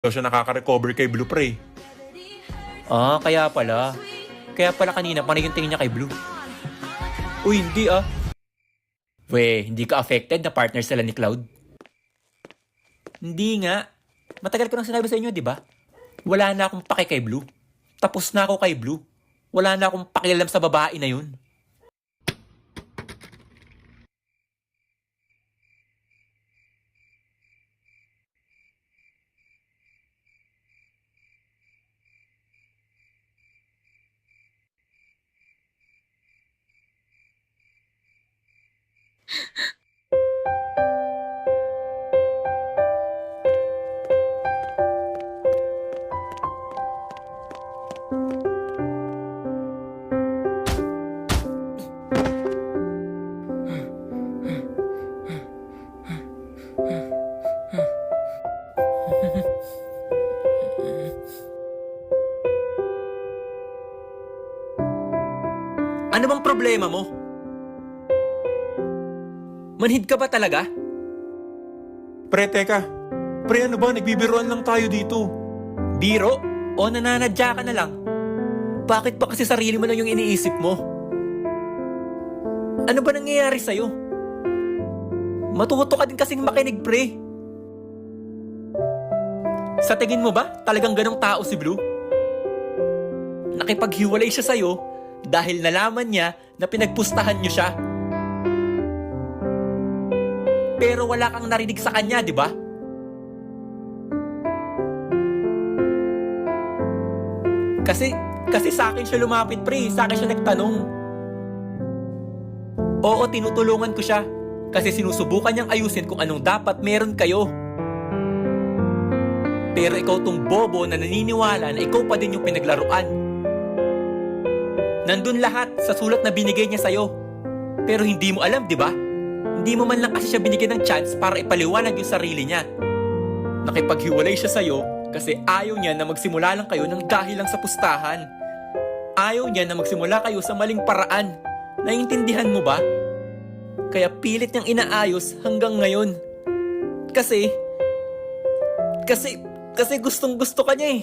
daw siya nakaka-recover kay Blue pre. Ah, kaya pala. Kaya pala kanina panay yung tingin niya kay Blue. Uy, hindi ah. Hindi ka affected na partner sila ni Cloud? Hindi nga. Matagal ko nang sinabi sa inyo, di ba? Wala na akong pake kay Blue. Tapos na ako kay Blue. Wala na akong pakialam sa babae na yun. Ano bang problema mo? Manhid ka ba talaga? Pre, teka. Pre, ano ba? Nagbibiruan lang tayo dito. Biro? O nananadya ka na lang? Bakit ba kasi sarili mo lang yung iniisip mo? Ano ba nangyayari sa'yo? Matuto ka din kasing makinig, pre. Sa tingin mo ba talagang ganong tao si Blue? Nakipaghiwalay siya sa'yo dahil nalaman niya na pinagpustahan niyo siya. Pero wala kang narinig sa kanya, di ba? Kasi sa akin siya lumapit, pre. Sa akin siya nagtanong. Oo, tinutulungan ko siya. Kasi sinusubukan niyang ayusin kung anong dapat meron kayo. Pero ikaw tong bobo na naniniwala na ikaw pa din yung pinaglaruan. Nandun lahat sa sulat na binigay niya sa'yo. Pero hindi mo alam, di ba? Hindi mo man lang kasi siya binigyan ng chance para ipaliwanag yung sarili niya. Nakipaghiwalay siya sa'yo kasi ayaw niya na magsimula lang kayo ng dahil lang sa pustahan. Ayaw niya na magsimula kayo sa maling paraan. Naiintindihan mo ba? Kaya pilit niyang inaayos hanggang ngayon. Kasi gustong gusto ka niya eh.